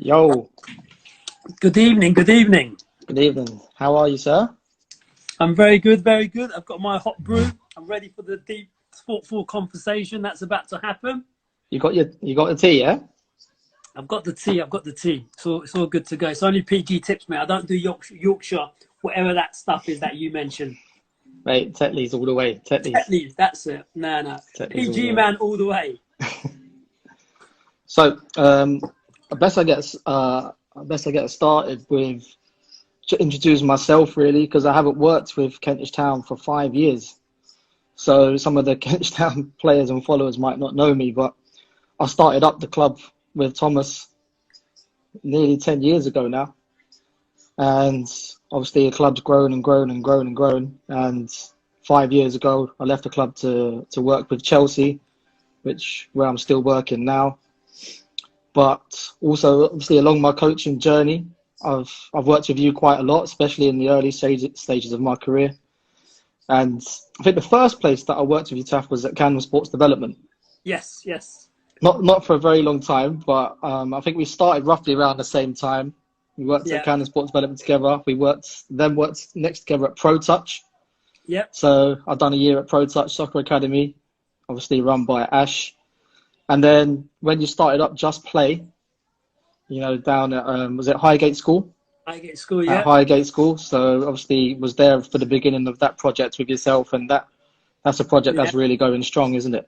Yo, Good evening, good evening. good evening. How are you, sir? I'm very good, very good. I've got my hot brew. I'm ready for the deep, thoughtful conversation that's about to happen. You got the tea, yeah? I've got the tea. It's all good to go. It's only PG tips, mate. I don't do Yorkshire, whatever that stuff is that you mentioned. Mate, Tetley's all the way. Tetley's. Tetley's, that's it. No. Tetley's all the PG way. man all the way. So, I best I get started with to introduce myself really, because I haven't worked with Kentish Town for 5 years. So some of the Kentish Town players and followers might not know me, but I started up the club with Thomas nearly 10 years ago now. And obviously the club's grown and grown and grown and grown. And 5 years ago, I left the club to work with Chelsea, where I'm still working now. But also, obviously, along my coaching journey, I've worked with you quite a lot, especially in the early stages of my career. And I think the first place that I worked with you, Taff, was at Camden Sports Development. Yes. Not for a very long time, but I think we started roughly around the same time. We worked at Yeah. Camden Sports Development together. We worked next together at Pro Touch. Yep. So I've done a year at Pro Touch Soccer Academy, obviously run by Ash. And then when you started up Just Play, down at, was it Highgate School? Highgate School, At yeah. Highgate School. So obviously was there for the beginning of that project with yourself, and that's a project Yeah. that's really going strong, isn't it?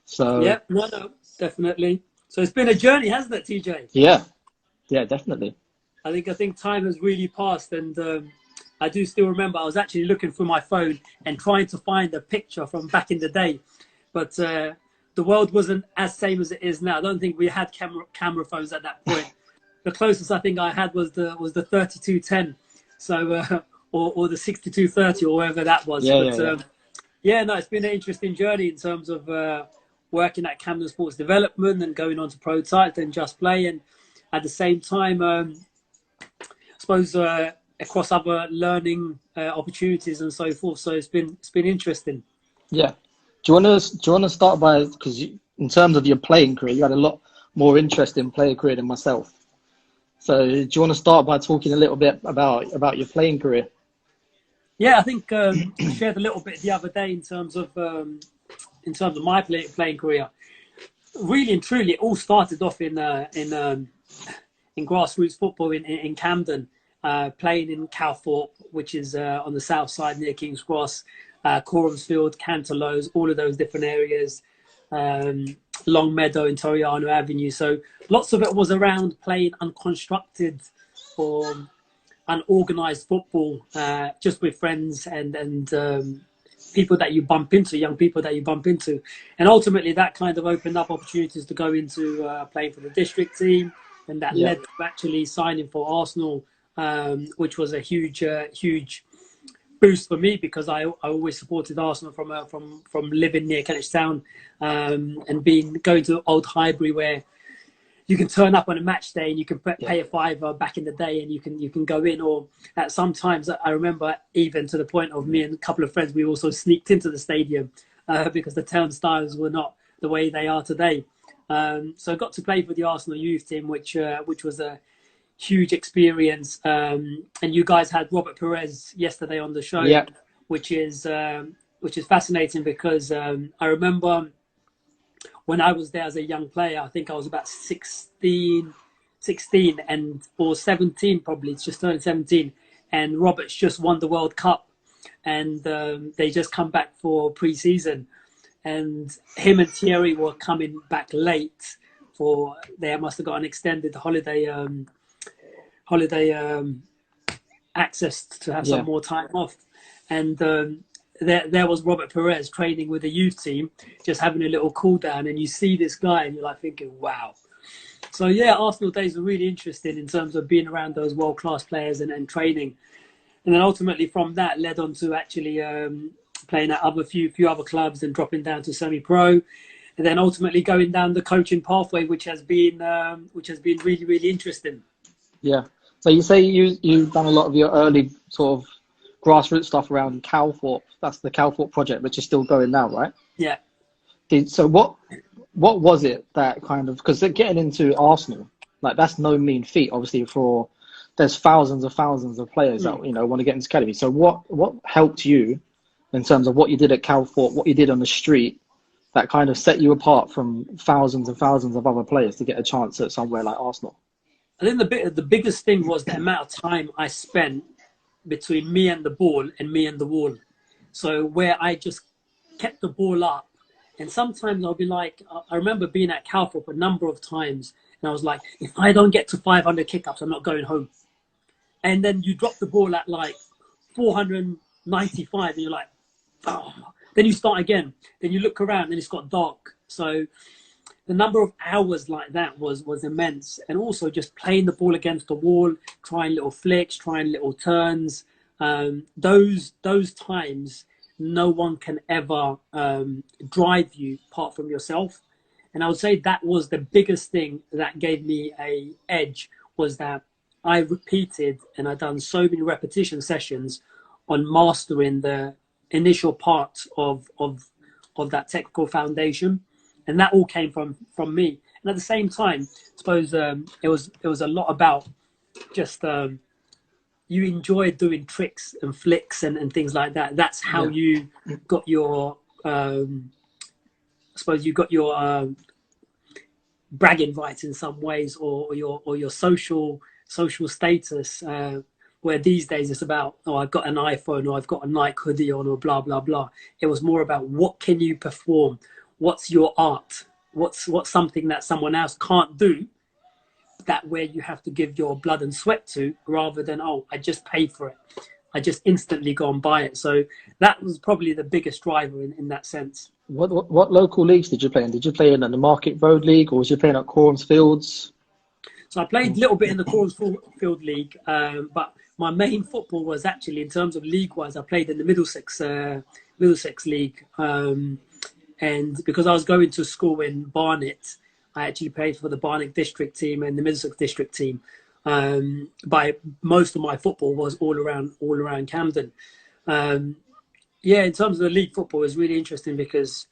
So Yeah. No, definitely. So it's been a journey, hasn't it, TJ? yeah, definitely. I think time has really passed, and I do still remember I was actually looking through my phone and trying to find a picture from back in the day, but the world wasn't as same as it is now. I don't think we had camera phones at that point. The closest I think I had was the 3210, so or the 6230 or whatever that was. Yeah. No, it's been an interesting journey in terms of working at Camden Sports Development and going on to Pro Touch and Just Play, and at the same time, I suppose across other learning opportunities and so forth. So it's been interesting. Yeah. Do you want to start by, because in terms of your playing career, you had a lot more interesting player career than myself. So do you want to start by talking a little bit about your playing career? Yeah, I think I shared a little bit the other day in terms of my playing career. Really and truly, it all started off in grassroots football in Camden, playing in Calthorpe, which is on the south side near King's Cross, Corumsfield, Canterlows, all of those different areas, Longmeadow and Toriano Avenue. So lots of it was around playing unconstructed or unorganised football, just with friends and people that you bump into, young people that you bump into. And ultimately that kind of opened up opportunities to go into playing for the district team. And that led to actually signing for Arsenal, which was a huge boost for me, because I always supported Arsenal from living near Kentish Town, and going to Old Highbury, where you can turn up on a match day and you can pay a fiver back in the day, and you can go in. Or at sometimes I remember, even to the point of me and a couple of friends, we also sneaked into the stadium because the turnstiles were not the way they are today. So I got to play for the Arsenal youth team, which was a huge experience. And you guys had Robert Perez yesterday on the show, which is fascinating, because I remember when I was there as a young player, I think I was about 16 or 17, probably. It's just turned 17. And Robert's just won the World Cup, and they just come back for pre-season. And him and Thierry were coming back late they must have got an extended holiday access to have some more time off. And there was Robert Perez training with the youth team, just having a little cool down, and you see this guy and you're like thinking, wow. So Arsenal days were really interesting in terms of being around those world-class players and training. And then ultimately from that led on to actually playing at few other clubs and dropping down to semi-pro, and then ultimately going down the coaching pathway, which has been really, really interesting. Yeah. So you say you've done a lot of your early sort of grassroots stuff around Calthorpe. That's the Calthorpe project, which is still going now, right? Yeah. So what was it that kind of, because getting into Arsenal, Like that's no mean feat. Obviously, there's thousands of players that want to get into academy. So what helped you in terms of what you did at Calfort, what you did on the street, that kind of set you apart from thousands and thousands of other players to get a chance at somewhere like Arsenal? I think the biggest thing was the amount of time I spent between me and the ball and me and the wall. So where I just kept the ball up, and sometimes I'll be like, I remember being at Calfort a number of times, and I was like, if I don't get to 500 kick-ups, I'm not going home. And then you drop the ball at like 495, and you're like, oh. Then you start again. Then you look around, and it's got dark. So the number of hours like that was immense. And also just playing the ball against the wall, trying little flicks, trying little turns. Those times, no one can ever drive you apart from yourself. And I would say that was the biggest thing that gave me a edge, was that I repeated and I'd done so many repetition sessions on mastering the initial part of that technical foundation. And that all came from me. And at the same time, I suppose it was a lot about just you enjoy doing tricks and flicks and things like that. That's how you got your I suppose you got your bragging rights in some ways, or your social status. Where these days it's about, oh, I've got an iPhone, or I've got a Nike hoodie on, or blah blah blah. It was more about what can you perform, what's your art, what's something that someone else can't do, that where you have to give your blood and sweat to, rather than, oh, I just paid for it, I just instantly go and buy it. So that was probably the biggest driver in that sense. What local leagues did you play in? Did you play in the Market Road League, or was you playing at Corns Fields? So I played a little bit in the Cornfield League, but my main football was actually, in terms of league-wise, I played in the Middlesex League. And because I was going to school in Barnet, I actually played for the Barnet district team and the Middlesex district team. By most of my football was all around Camden. In terms of the league football, it was really interesting because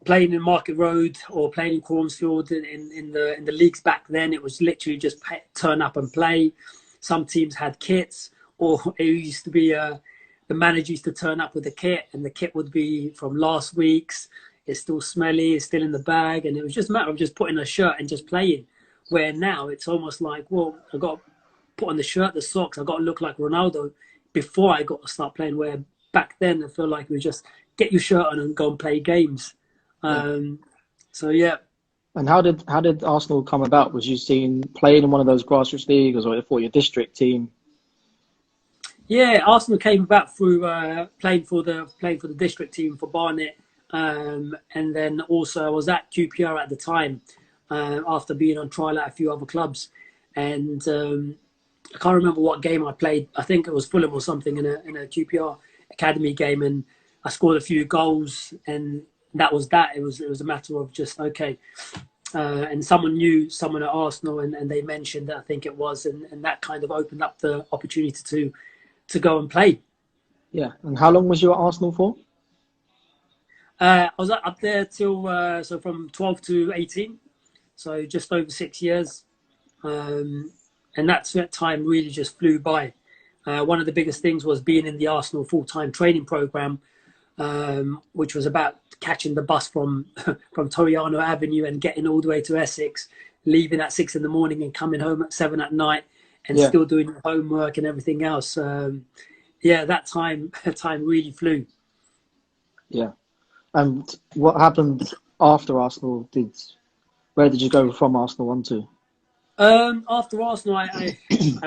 playing in Market Road or playing in Cornsfield in the leagues back then, it was literally just turn up and play. Some teams had kits, or it used to be the manager used to turn up with the kit, and the kit would be from last week's. It's still smelly, it's still in the bag, and it was just a matter of just putting a shirt and just playing. Where now it's almost like, well, I got to put on the shirt, the socks, I got to look like Ronaldo before I got to start playing. Where back then I feel like it was just get your shirt on and go and play games. So yeah. And how did Arsenal come about? Was you seen playing in one of those grassroots leagues, or for your district team? Yeah, Arsenal came about through playing for the district team for Barnet, and then also I was at QPR at the time after being on trial at a few other clubs, and I can't remember what game I played. I think it was Fulham or something in a QPR academy game, and I scored a few goals, and that was that. It was a matter of just okay. And someone knew someone at Arsenal, and they mentioned that, I think it was, and that kind of opened up the opportunity to go and play. Yeah. And how long was you at Arsenal for? I was up there till so from 12 to 18, so just over 6 years, and that time really just flew by. One of the biggest things was being in the Arsenal full-time training program, which was about catching the bus from Toriano Avenue and getting all the way to Essex, leaving at 6 a.m. and coming home at 7 p.m, and still doing your homework and everything else. That time really flew. Yeah. And what happened after Arsenal? Where did you go from Arsenal on to? After Arsenal, I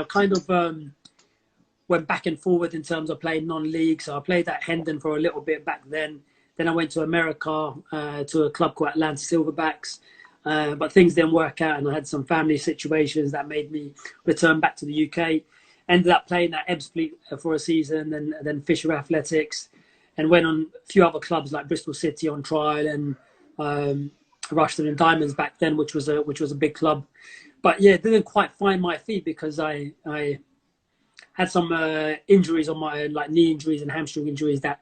kind of went back and forward in terms of playing non-league. So I played at Hendon for a little bit back then. Then I went to America to a club called Atlanta Silverbacks. But things didn't work out, and I had some family situations that made me return back to the UK. Ended up playing at Ebbsfleet for a season, and then Fisher Athletics, and went on a few other clubs like Bristol City on trial, and Rushden and Diamonds back then, which was a big club. But yeah, didn't quite find my feet because I had some injuries on my, like knee injuries and hamstring injuries, that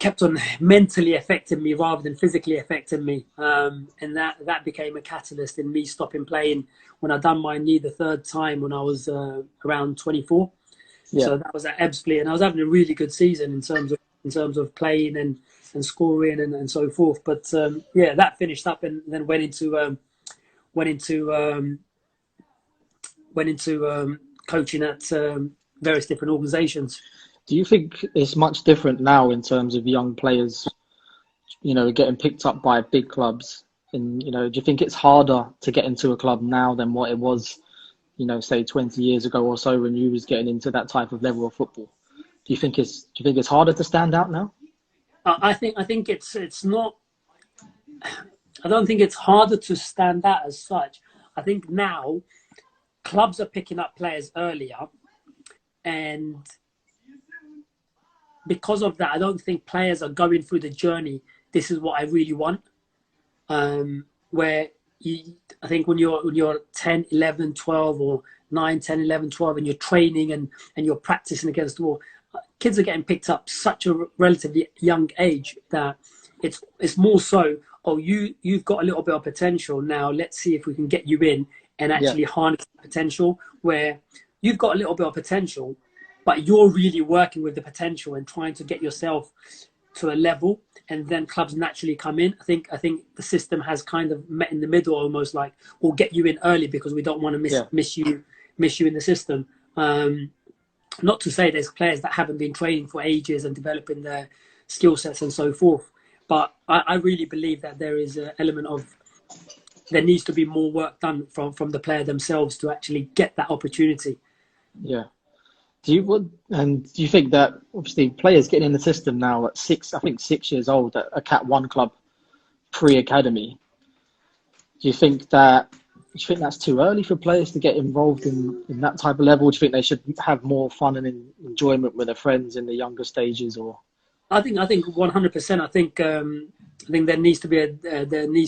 kept on mentally affecting me rather than physically affecting me, and that became a catalyst in me stopping playing when I done my knee the third time when I was around 24. Yeah. So that was at Ebbsfleet, and I was having a really good season in terms of playing and scoring and so forth. But yeah, that finished up and then went into coaching at various different organisations. Do you think it's much different now in terms of young players, getting picked up by big clubs? And, do you think it's harder to get into a club now than what it was, say 20 years ago or so when you was getting into that type of level of football? Do you think it's harder to stand out now? I think it's not. I don't think it's harder to stand out as such. I think now clubs are picking up players earlier, and because of that, I don't think players are going through the journey. This is what I really want. Where I think when you're 10, 11, 12 or 9, 10, 11, 12 and you're training and you're practicing against the wall, kids are getting picked up such a relatively young age that it's more so, oh, you've got a little bit of potential now, let's see if we can get you in and Yeah. actually harness that potential, where you've got a little bit of potential, but you're really working with the potential and trying to get yourself to a level, and then clubs naturally come in. I think the system has kind of met in the middle, almost like we'll get you in early because we don't want to Yeah. miss you in the system. Not to say there's players that haven't been training for ages and developing their skill sets and so forth, but I really believe that there is an element of there needs to be more work done from the player themselves to actually get that opportunity. Yeah. Do you think that obviously players getting in the system now at 6 years old at a Cat 1 club pre-academy, do you think that's too early for players to get involved in that type of level? Do you think they should have more fun and enjoyment with their friends in the younger stages? Or I think 100%. I think there needs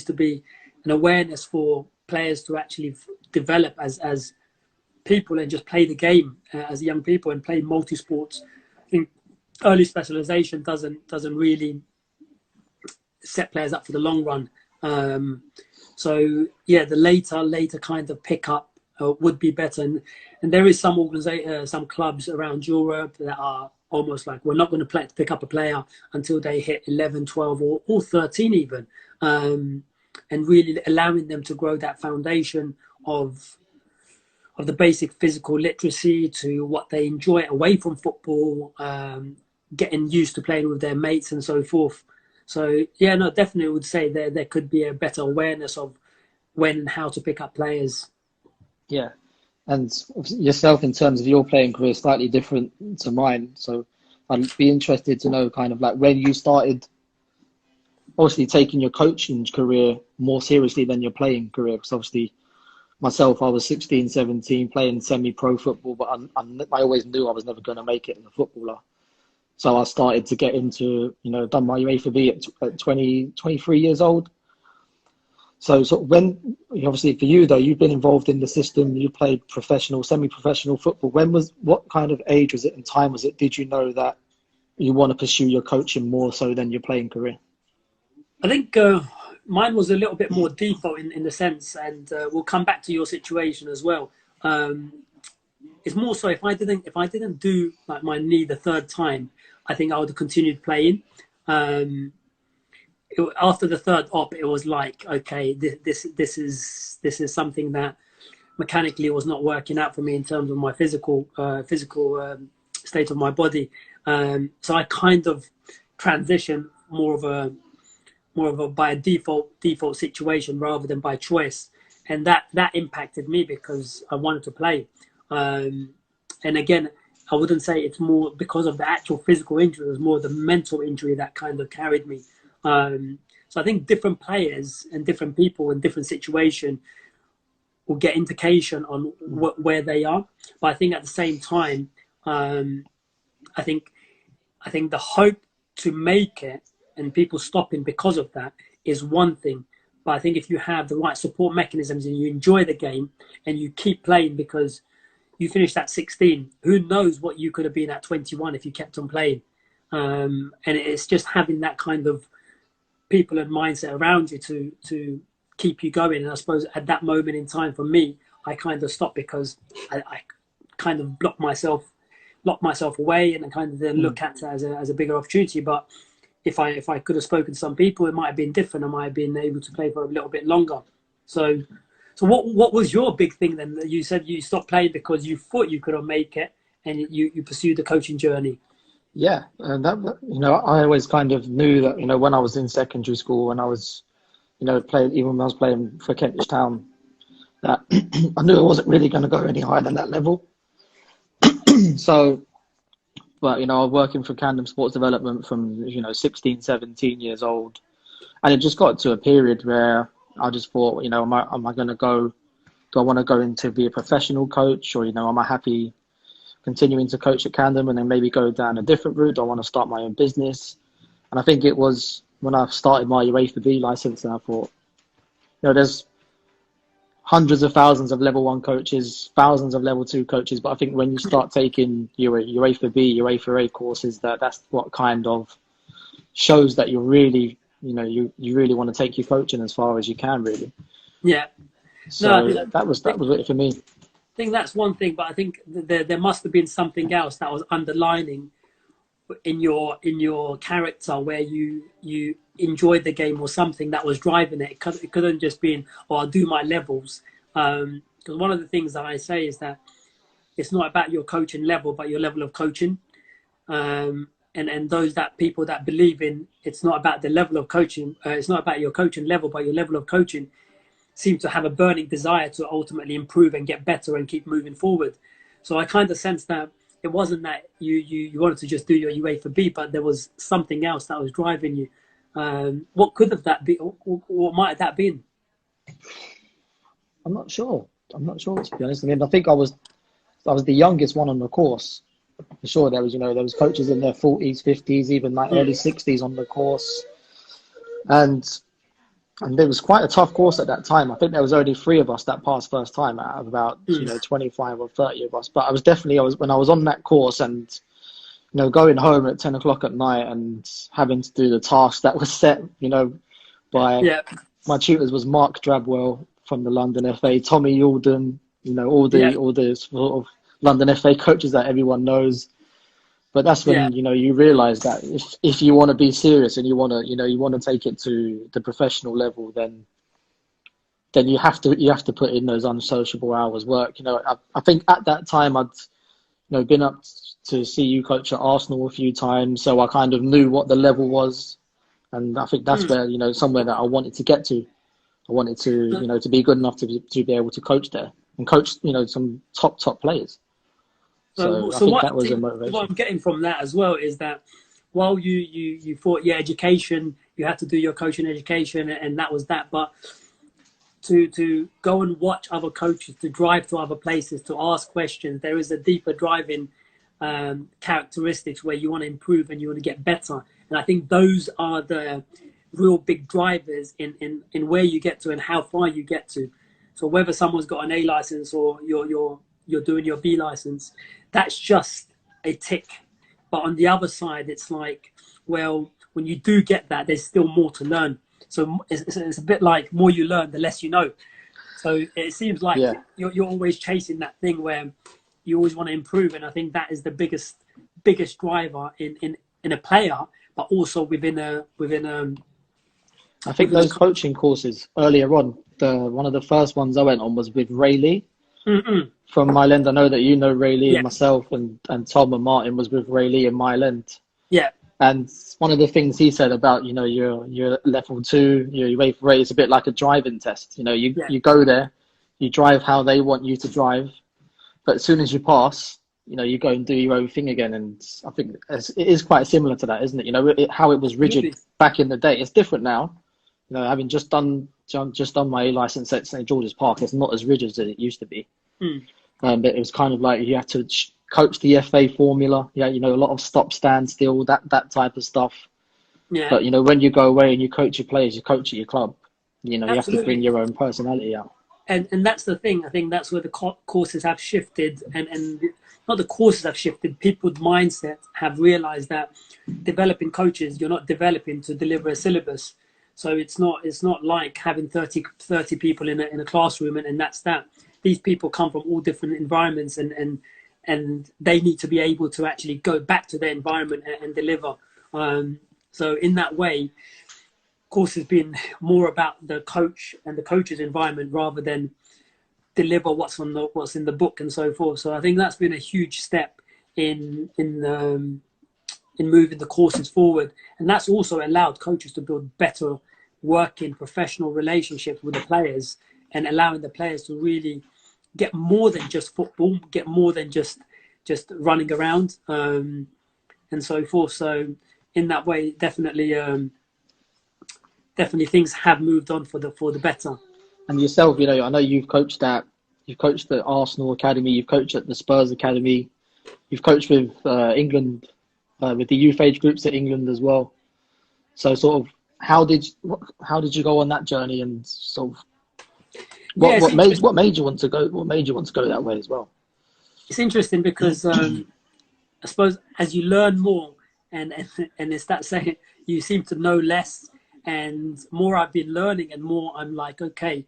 to be an awareness for players to actually develop as people and just play the game as young people and play multi-sports. I think early specialization doesn't really set players up for the long run. So yeah, the later kind of pickup would be better. And there is some clubs around Europe that are almost like, we're not going to pick up a player until they hit 11, 12 or 13 even. And really allowing them to grow that foundation of the basic physical literacy to what they enjoy away from football, getting used to playing with their mates and so forth. So yeah, no, definitely would say there could be a better awareness of when and how to pick up players. yeah, and yourself in terms of your playing career, slightly different to mine. So I'd be interested to know kind of like when you started, obviously taking your coaching career more seriously than your playing career. Because obviously myself, I was 16, 17, playing semi-pro football, but I always knew I was never going to make it as a footballer. So I started to get into, done my UEFA B at 20, 23 years old. So when, obviously for you though, you've been involved in the system, you played professional, semi-professional football. What kind of age was it and time was it? Did you know that you want to pursue your coaching more so than your playing career? I think mine was a little bit more default in the sense, and we'll come back to your situation as well. It's more so if I didn't do like my knee the third time, I think I would have continued playing. After the third op, it was like, okay, this is something that mechanically was not working out for me in terms of my physical state of my body. So I kind of transitioned more of a by a default situation rather than by choice, and that impacted me because I wanted to play. And again, I wouldn't say it's more because of the actual physical injury. It was more the mental injury that kind of carried me. So I think different players and different people in different situation will get indication on where they are. But I think at the same time, I think the hope to make it and people stopping because of that is one thing. But I think if you have the right support mechanisms and you enjoy the game and you keep playing because you finished at 16, who knows what you could have been at 21 if you kept on playing. And it's just having that kind of people and mindset around you to keep you going. And I suppose at that moment in time for me, I kind of stopped because I kind of locked myself away, and I kind of then look at it as a bigger opportunity. But if I could have spoken to some people, it might have been different. I might have been able to play for a little bit longer. So what was your big thing then? You said you stopped playing because you thought you couldn't make it, and you pursued the coaching journey. Yeah, and that, I always kind of knew that, when I was in secondary school, when I was, playing, even when I was playing for Kentish Town, that I knew I wasn't really going to go any higher than that level. So, but, I was working for Camden Sports Development from, 16, 17 years old. And it just got to a period where I just thought, am I going to go, do I want to go into be a professional coach, or, am I happy continuing to coach at Camden and then maybe go down a different route? I want to start my own business. And I think it was when I started my UEFA B license, and I thought, there's hundreds of thousands of level 1 coaches, thousands of level 2 coaches. But I think when you start taking your UEFA B, UEFA A courses, that's what kind of shows that you're really, you really want to take your coaching as far as you can, really. Yeah. So that was it for me. I think that's one thing, but I think there must have been something else that was underlining in your character, where you enjoyed the game, or something that was driving it. It couldn't just be, I'll do my levels. Because one of the things that I say is that it's not about your coaching level, but your level of coaching. And those people that believe in it's not about the level of coaching, it's not about your coaching level, but your level of coaching, seem to have a burning desire to ultimately improve and get better and keep moving forward. So I kind of sense that it wasn't that you wanted to just do your UEFA B, but there was something else that was driving you. What could have that been? What might have that been? I'm not sure, to be honest. I mean, I think I was the youngest one on the course. For sure, there was coaches in their 40s, 50s, even like early 60s on the course. And it was quite a tough course at that time. I think there was only 3 of us that passed first time out of about 25 or 30 of us. But I was when I was on that course, and going home at 10 o'clock at night and having to do the task that was set by my tutors was Mark Drabwell from the London FA, Tommy Youlden, all the sort of London FA coaches that everyone knows. But that's when you realise that if you want to be serious and you want to take it to the professional level, then you have to put in those unsociable hours work. I think at that time I'd been up to see you coach at Arsenal a few times, so I kind of knew what the level was, and I think that's where somewhere that I wanted to get to. I wanted to to be good enough to be able to coach there and coach some top players. So I think that was a motivation. What I'm getting from that as well is that while you thought, education, you had to do your coaching education, and that was that. But to go and watch other coaches, to drive to other places, to ask questions, there is a deeper driving characteristics where you want to improve and you want to get better. And I think those are the real big drivers in where you get to and how far you get to. So whether someone's got an A license or you're doing your B license, that's just a tick. But on the other side, it's like, well, when you do get that, there's still more to learn. So it's a bit like more you learn, the less you know. So it seems like you're always chasing that thing where you always want to improve. And I think that is the biggest driver in a player, but also within I think those coaching courses earlier on, one of the first ones I went on was with Ray Lee. From Myland. I know that Ray Lee, and myself and Tom and Martin was with Ray Lee in Myland. Yeah. And one of the things he said about, your level 2, your UEFA Ray is a bit like a driving test. You go there, you drive how they want you to drive, but as soon as you pass, you go and do your own thing again. And I think it is quite similar to that, isn't it? How it was rigid back in the day. It's different now. Having just done my A license at St George's Park, it's not as rigid as it used to be. But it was kind of like you have to coach the FA formula. A lot of stop, stand still, that type of stuff. Yeah. But when you go away and you coach your players, you coach at your club. You have to bring your own personality out. And that's the thing. I think that's where the courses have shifted, and not the courses have shifted, people's mindset have realized that developing coaches, you're not developing to deliver a syllabus. So it's not like having 30 people in a classroom and that's that. These people come from all different environments and they need to be able to actually go back to their environment and deliver. So in that way, course has been more about the coach and the coach's environment rather than deliver what's in the book and so forth. So I think that's been a huge step in moving the courses forward, and that's also allowed coaches to build better working professional relationships with the players and allowing the players to really get more than just football, get more than just running around and so forth. So in that way, definitely things have moved on for the better. And yourself, I know you've coached at Arsenal Academy, you've coached at the Spurs Academy, you've coached with England, with the youth age groups at England as well. So sort of, how did you go on that journey, and sort of what made you want to go that way as well? It's interesting because I suppose as you learn more and it's that saying, you seem to know less, and more I've been learning and more I'm like, okay,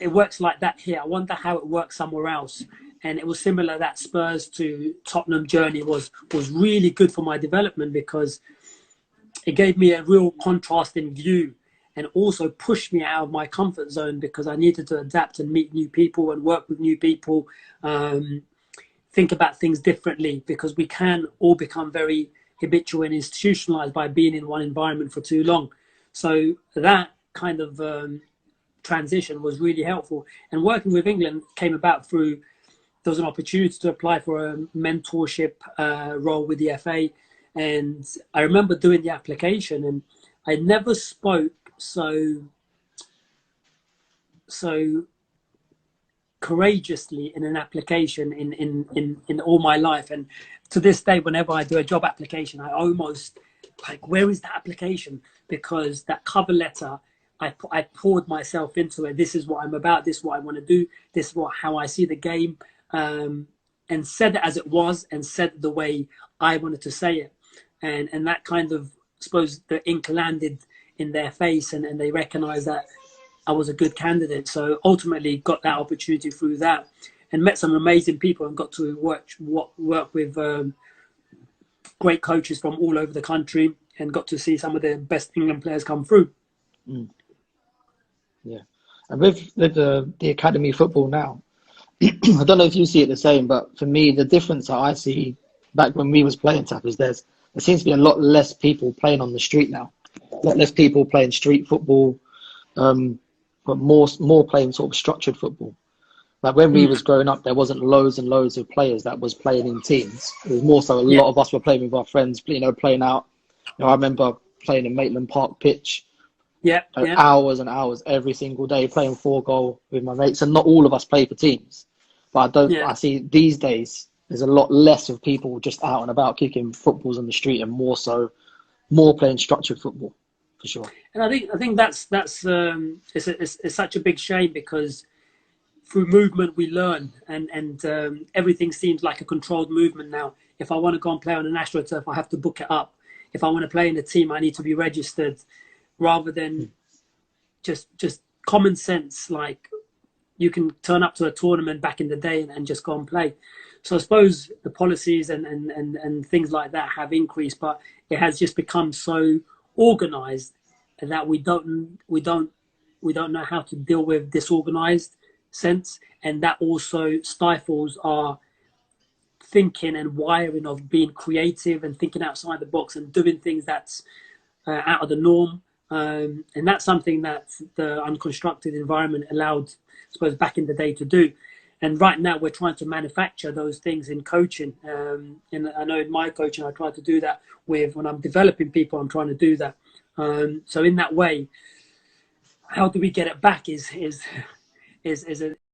it works like that here. I wonder how it works somewhere else. And it was similar, that Spurs to Tottenham journey was really good for my development because it gave me a real contrasting view and also pushed me out of my comfort zone because I needed to adapt and meet new people and work with new people, think about things differently, because we can all become very habitual and institutionalized by being in one environment for too long. So that kind of transition was really helpful. And working with England came about through, there was an opportunity to apply for a mentorship role with the FA. And I remember doing the application, and I never spoke so courageously in an application in all my life. And to this day, whenever I do a job application, I almost like, where is that application? Because that cover letter, I poured myself into it. This is what I'm about. This is what I want to do. This is how I see the game, and said it as it was, and said it the way I wanted to say it. And that kind of, I suppose, the ink landed in their face, and they recognized that I was a good candidate. So ultimately got that opportunity through that, and met some amazing people, and got to work with great coaches from all over the country, and got to see some of the best England players come through. Mm. Yeah. And with the academy football now, I don't know if you see it the same, but for me, the difference that I see back when we was playing, Taff, is there seems to be a lot less people playing on the street now. A lot less people playing street football, but more playing sort of structured football. Like when we was growing up, there wasn't loads and loads of players that was playing in teams. It was more so a lot of us were playing with our friends, playing out. I remember playing in Maitland Park pitch. Hours and hours every single day, playing 4-goal with my mates, and not all of us play for teams. But I see these days there's a lot less of people just out and about kicking footballs on the street, and more playing structured football, for sure. And I think that's it's such a big shame, because through movement we learn, and everything seems like a controlled movement now. If I want to go and play on an AstroTurf, I have to book it up. If I want to play in a team, I need to be registered, rather than just common sense, like you can turn up to a tournament back in the day and just go and play. So I suppose the policies and things like that have increased, but it has just become so organized that we don't know how to deal with disorganized sense, and that also stifles our thinking and wiring of being creative and thinking outside the box and doing things that's out of the norm. And that's something that the unconstructed environment allowed, I suppose, back in the day to do. And right now we're trying to manufacture those things in coaching. And I know in my coaching, I try to do that when I'm developing people, I'm trying to do that. So in that way, how do we get it back is